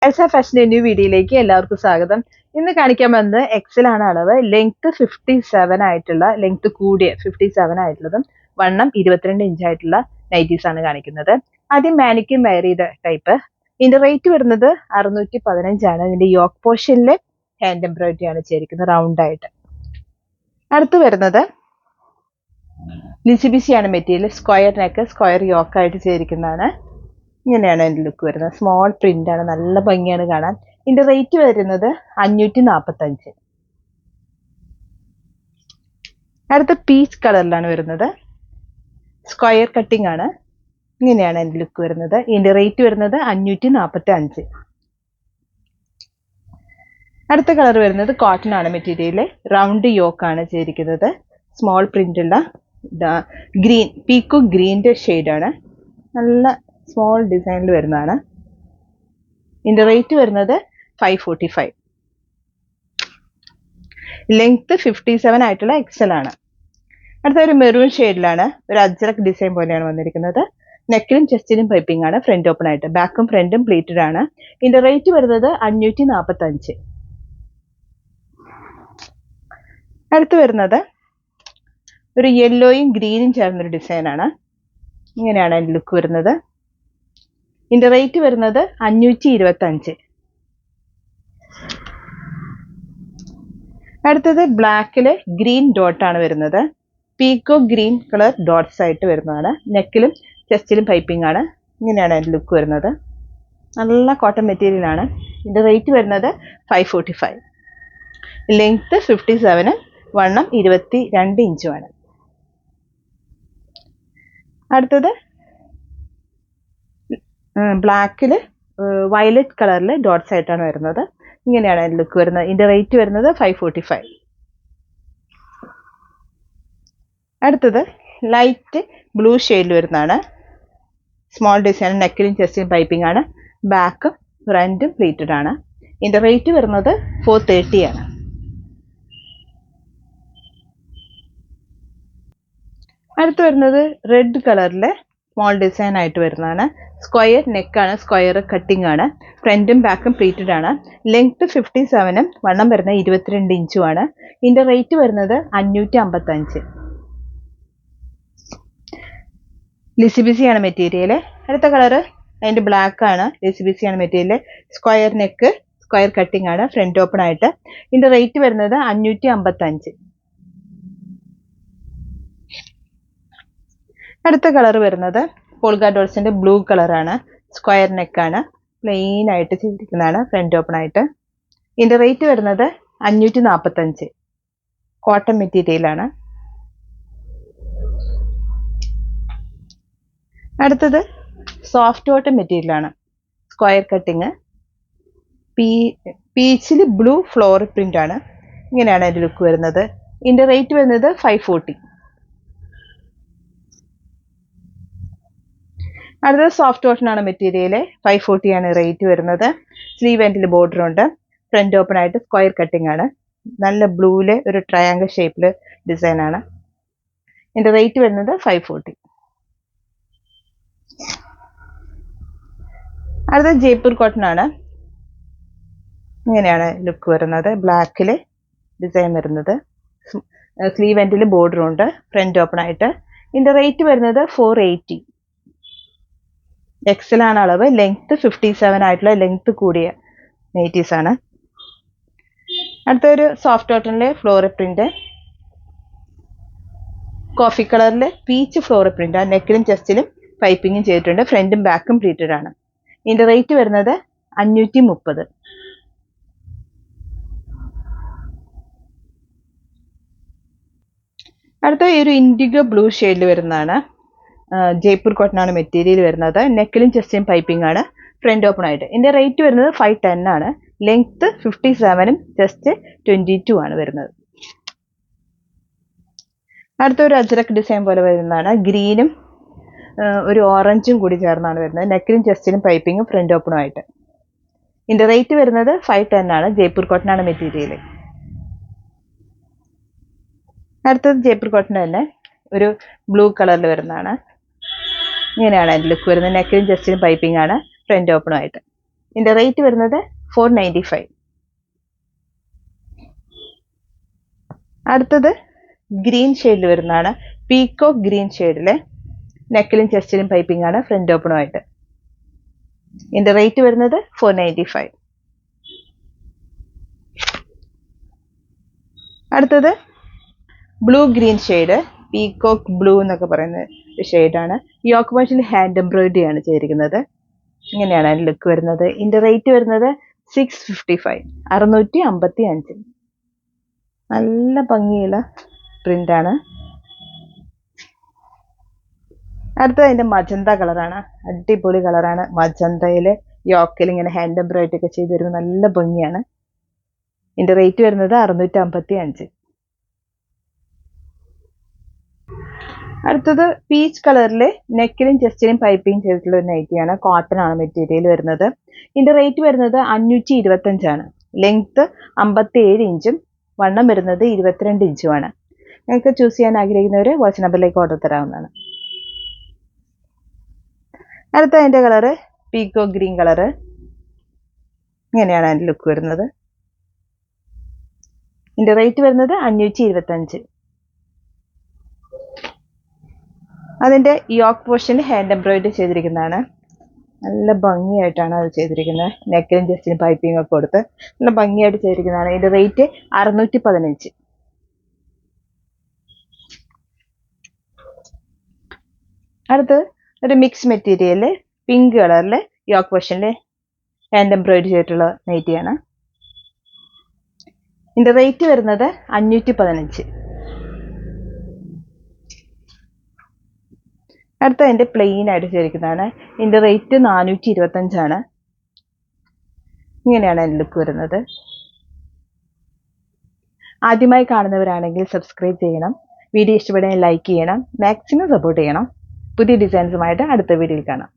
Elsa ഫാഷൻ്റെ new വീഡിയോയിലേക്ക് എല്ലാവർക്കും സ്വാഗതം. ഇന്ന് കാണിക്കാൻ വന്നത് എക്സലാണ് അളവ്. ലെങ്ത് 57 ആയിട്ടുള്ള, ലെങ്ത് കൂടിയ 57 ആയിട്ടുള്ളതും വണ്ണം 22 ഇഞ്ച് ആയിട്ടുള്ള നൈറ്റീസ് ആണ് കാണിക്കുന്നത്. ആദ്യം മാനിക്യൂം വെയർ ചെയ്ത ടൈപ്പ്. ഇതിന്റെ റേറ്റ് വരുന്നത് 615 ആണ്. ഇതിന്റെ യോക്ക് പോർഷനിൽ ഹാൻഡ് എംബ്രോയിഡറി ആണ് ചെയ്തിരിക്കുന്നത് റൗണ്ട് ആയിട്ട്. അടുത്ത് വരുന്നത് ലിസിബിസി ആണ് material. Square neck, square yoke ആയിട്ട് ചെയ്തിരിക്കുന്നതാണ്. ഇങ്ങനെയാണ് അതിൻ്റെ ലുക്ക് വരുന്നത്. സ്മോൾ പ്രിന്റ് ആണ്, നല്ല ഭംഗിയാണ് കാണാൻ. ഇതിന്റെ റേറ്റ് വരുന്നത് 545. അടുത്ത പീച്ച് കളറിലാണ് വരുന്നത്. സ്ക്വയർ കട്ടിംഗ് ആണ്. ഇങ്ങനെയാണ് അതിൻ്റെ ലുക്ക് വരുന്നത്. ഇതിന്റെ റേറ്റ് വരുന്നത് 545. അടുത്ത കളർ വരുന്നത് കോട്ടൺ ആണ് മെറ്റീരിയൽ. റൗണ്ട് യോക്ക് ആണ് ചെയ്തിരിക്കുന്നത്. സ്മോൾ പ്രിന്റ് ഉള്ള ഗ്രീൻ, പീക്കോ ഗ്രീൻ്റെ ഷെയ്ഡാണ്. നല്ല സ്മോൾ ഡിസൈനിൽ വരുന്നതാണ്. ഇതിന്റെ റേറ്റ് വരുന്നത് 545. ലെങ്ത് 57 ആയിട്ടുള്ള എക്സൽ ആണ്. അടുത്ത ഒരു മെറൂൺ ഷെയ്ഡിലാണ്, ഒരു അജ്രക് ഡിസൈൻ പോലെയാണ് വന്നിരിക്കുന്നത്. നെക്കിലും ചെസ്റ്റിലും പൈപ്പിംഗ് ആണ്, ഫ്രണ്ട് ഓപ്പൺ ആയിട്ട്. ബാക്കും ഫ്രണ്ടും പ്ലീറ്റഡ് ആണ്. ഇതിന്റെ റേറ്റ് വരുന്നത് 545. അടുത്ത് വരുന്നത് ഒരു യെല്ലോയും ഗ്രീനും ചേർന്നൊരു ഡിസൈനാണ്. ഇങ്ങനെയാണ് അതിന്റെ ലുക്ക് വരുന്നത്. ഇതിന്റെ റേറ്റ് വരുന്നത് 525. അടുത്തത് ബ്ലാക്കില് ഗ്രീൻ ഡോട്ട് ആണ് വരുന്നത്. പീക്കോ ഗ്രീൻ കളർ ഡോട്ട്സ് ആയിട്ട് വരുന്നതാണ്. നെക്കിലും ചെസ്റ്റിലും പൈപ്പിംഗ് ആണ്. ഇങ്ങനെയാണ് അതിന്റെ ലുക്ക് വരുന്നത്. നല്ല കോട്ടൺ മെറ്റീരിയൽ ആണ്. ഇതിന്റെ റേറ്റ് വരുന്നത് 545. ലെങ്ത് 57, വണ്ണം 22 ഇഞ്ചുമാണ്. അടുത്തത് ബ്ലാക്കിൽ വയലറ്റ് കളറിൽ ഡോട്ട്സ് ആയിട്ടാണ് വരുന്നത്. ഇങ്ങനെയാണ് അതിൻ്റെ ലുക്ക് വരുന്നത്. ഇതിന്റെ റേറ്റ് വരുന്നത് 545. അടുത്തത് ലൈറ്റ് ബ്ലൂ ഷെയ്ഡിൽ വരുന്നതാണ്. സ്മോൾ ഡിസൈൻ, നെക്കിലും ചെസ്റ്റിലും പൈപ്പിംഗ് ആണ്. ബാക്കും ഫ്രണ്ടും പ്ലീറ്റഡ് ആണ്. ഇതിന്റെ റേറ്റ് വരുന്നത് 430 ആണ്. അടുത്ത് വരുന്നത് റെഡ് കളറിലെ സ്മോൾ ഡിസൈൻ ആയിട്ട് വരുന്നതാണ്. സ്ക്വയർ നെക്കാണ്, സ്ക്വയർ കട്ടിംഗ് ആണ്. ഫ്രണ്ടും ബാക്കും പ്ലീറ്റഡ് ആണ്. ലെങ്ത് 57, വണ്ണം വരുന്നത് 22 ഇഞ്ചുമാണ്. ഇതിന്റെ റേറ്റ് വരുന്നത് 555. ലിസിബിസി ആണ് മെറ്റീരിയൽ. അടുത്ത കളറ് അതിന്റെ ബ്ലാക്ക് ആണ്. ലിസിബിസി ആണ് material. Square neck, square cutting ആണ്, ഫ്രണ്ട് ഓപ്പൺ ആയിട്ട്. ഇതിന്റെ റേറ്റ് വരുന്നത് 555. അടുത്ത കളർ വരുന്നത് പോൾഗ ഡോട്ട്സിന്റെ ബ്ലൂ കളറാണ്. സ്ക്വയർ നെക്കാണ്, പ്ലെയിൻ ആയിട്ട് ചെയ്തിരിക്കുന്നതാണ്, ഫ്രണ്ട് ഓപ്പൺ ആയിട്ട്. ഇതിന്റെ റേറ്റ് വരുന്നത് 545. കോട്ടൺ മെറ്റീരിയൽ ആണ്. അടുത്തത് സോഫ്റ്റ് കോട്ടൺ മെറ്റീരിയൽ ആണ്. സ്ക്വയർ കട്ടിങ്, പീച്ചിൽ ബ്ലൂ ഫ്ലോർ പ്രിന്റ് ആണ്. ഇങ്ങനെയാണ് അതിന്റെ ലുക്ക് വരുന്നത്. ഇതിന്റെ റേറ്റ് വരുന്നത് 540. അടുത്തത് സോഫ്റ്റ് കോട്ടൺ ആണ് മെറ്റീരിയൽ. 540 ആണ് റേറ്റ് വരുന്നത്. സ്ലീവ് എൻഡിൽ ബോർഡർ ഉണ്ട്. ഫ്രണ്ട് ഓപ്പൺ ആയിട്ട് സ്ക്വയർ കട്ടിംഗ് ആണ്. നല്ല ബ്ലൂവില് ഒരു ട്രയാങ്കിൾ ഷേപ്പില് ഡിസൈൻ ആണ്. ഇതിന്റെ റേറ്റ് വരുന്നത് 540. അടുത്തത് ജയ്പൂർ കോട്ടൺ ആണ്. ഇങ്ങനെയാണ് ലുക്ക് വരുന്നത്. ബ്ലാക്കില് ഡിസൈൻ വരുന്നത്. സ്ലീവ് എൻഡിൽ ബോർഡർ ഉണ്ട്. ഫ്രണ്ട് ഓപ്പൺ ആയിട്ട്. ഇതിന്റെ റേറ്റ് വരുന്നത് 480. എക്സൽ ആണ് അളവ്. ലെങ്ത് 57 ആയിട്ടുള്ള, ലെങ്ത് കൂടിയ നൈറ്റീസ് ആണ്. അടുത്തൊരു സോഫ്റ്റ് കോട്ടണിലെ ഫ്ലോറൽ പ്രിന്റ്, കോഫി കളറിലെ പീച്ച് ഫ്ലോറൽ പ്രിന്റ്. നെക്കിലും ചെസ്റ്റിലും പൈപ്പിങ്ങും ചെയ്തിട്ടുണ്ട്. ഫ്രണ്ടും ബാക്കും പ്ലീറ്റഡ് ആണ്. ഇതിന്റെ റേറ്റ് വരുന്നത് 530. അടുത്ത ഒരു ഇൻഡിഗോ ബ്ലൂ ഷെയ്ഡിൽ വരുന്നതാണ്. ജയ്പൂർ കോട്ടൺ ആണ് മെറ്റീരിയൽ വരുന്നത്. നെക്കിലും ചെസ്റ്റിലും പൈപ്പിംഗ് ആണ്, ഫ്രണ്ട് ഓപ്പൺ ആയിട്ട്. ഇതിന്റെ റേറ്റ് വരുന്നത് 510 ആണ്. ലെങ്ത് 57, ചെസ്റ്റ് 22 ആണ് വരുന്നത്. അടുത്തൊരു അജ്രക് ഡിസൈൻ പോലെ വരുന്നതാണ്. ഗ്രീനും ഒരു ഓറഞ്ചും കൂടി ചേർന്നാണ് വരുന്നത്. നെക്കിലും ചെസ്റ്റിലും പൈപ്പിങ്ങും, ഫ്രണ്ട് ഓപ്പണും ആയിട്ട്. ഇതിന്റെ റേറ്റ് വരുന്നത് 510 ആണ്. ജയ്പൂർ കോട്ടൺ ആണ് മെറ്റീരിയൽ. അടുത്തത് ജയ്പൂർ കോട്ടൺ തന്നെ ഒരു ബ്ലൂ കളറിൽ വരുന്നതാണ്. ഇങ്ങനെയാണ് അതിൻ്റെ ലുക്ക് വരുന്നത്. നെക്കിലും ചെസ്റ്റിലും പൈപ്പിംഗ് ആണ്, ഫ്രണ്ട് ഓപ്പണും ആയിട്ട്. ഇതിന്റെ റേറ്റ് വരുന്നത് 495. അടുത്തത് ഗ്രീൻ ഷെയ്ഡിൽ വരുന്നതാണ്. പീകോക്ക് ഗ്രീൻ ഷെയ്ഡിലെ നെക്കിലും ചെസ്റ്റിലും പൈപ്പിംഗ് ആണ്, ഫ്രണ്ട് ഓപ്പണുമായിട്ട്. ഇതിന്റെ റേറ്റ് വരുന്നത് 495. അടുത്തത് blue green shade, peacock blue എന്നൊക്കെ പറയുന്ന ഒരു ഷെയ്ഡാണ്. യോക്ക് പോയിന്റിൽ ഹാൻഡ് എംബ്രോയിഡറി ആണ് ചെയ്തിരിക്കുന്നത്. ഇങ്ങനെയാണ് അതിന്റെ ലുക്ക് വരുന്നത്. ഇതിന്റെ റേറ്റ് വരുന്നത് 655, 655. നല്ല ഭംഗിയുള്ള പ്രിന്റ് ആണ്. അടുത്തത് അതിന്റെ മജന്ത കളറാണ്. അടിപൊളി കളറാണ്. മജന്തയില് യോക്കിൽ ഇങ്ങനെ ഹാൻഡ് എംബ്രോയിഡറി ഒക്കെ ചെയ്ത് വരുമ്പോൾ നല്ല ഭംഗിയാണ്. ഇതിന്റെ റേറ്റ് വരുന്നത് 655. അടുത്തത് പീച്ച് കളറിലെ നെക്കിലും ചെസ്റ്റിലും പൈപ്പിംഗ് ചെയ്തിട്ടുള്ള ഒരു നൈറ്റിയാണ്. കോട്ടൺ ആണ് മെറ്റീരിയൽ വരുന്നത്. ഇതിന്റെ റേറ്റ് വരുന്നത് 525 ലെങ്ത് 57 ഇഞ്ചും വണ്ണം വരുന്നത് 22 ഇഞ്ചുമാണ്. നിങ്ങൾക്ക് ചൂസ് ചെയ്യാൻ ആഗ്രഹിക്കുന്നവർ വാട്സ്ആപ്പ് നമ്പറിലേക്ക് ഓർഡർ തരാവുന്നതാണ്. അടുത്ത അതിന്റെ കളറ് പീകോ ഗ്രീൻ കളറ്. ഇങ്ങനെയാണ് അതിന്റെ ലുക്ക് വരുന്നത്. ഇതിന്റെ റേറ്റ് വരുന്നത് 525. അതിന്റെ യോക്ക് പോർഷനിൽ ഹാൻഡ് എംബ്രോയിഡറി ചെയ്തിരിക്കുന്നതാണ്. നല്ല ഭംഗിയായിട്ടാണ് അത് ചെയ്തിരിക്കുന്നത്. നെക്കിലും ചെസ്റ്റിലും പൈപ്പിംഗ് ഒക്കെ കൊടുത്ത് നല്ല ഭംഗിയായിട്ട് ചെയ്തിരിക്കുന്നതാണ്. ഇതിന്റെ റേറ്റ് 615. അടുത്ത് ഒരു മിക്സ് മെറ്റീരിയല് പിങ്ക് കളറില് യോക്ക് പോർഷനിൽ ഹാൻഡ് എംബ്രോയിഡറി ചെയ്തിട്ടുള്ള നൈറ്റിയാണ്. ഇതിന്റെ റേറ്റ് വരുന്നത് 515. അടുത്ത അതിന്റെ പ്ലെയിൻ ആയിട്ട് ചെയ്തിരിക്കുന്നതാണ്. ഇതിന്റെ റേറ്റ് 425. ഇങ്ങനെയാണ് അതിന്റെ ലുക്ക് വരുന്നത്. ആദ്യമായി കാണുന്നവരാണെങ്കിൽ സബ്സ്ക്രൈബ് ചെയ്യണം. വീഡിയോ ഇഷ്ടപ്പെടുകയാണെങ്കിൽ ലൈക്ക് ചെയ്യണം. മാക്സിമം സപ്പോർട്ട് ചെയ്യണം. പുതിയ ഡിസൈൻസുമായിട്ട് അടുത്ത വീഡിയോയിൽ കാണാം.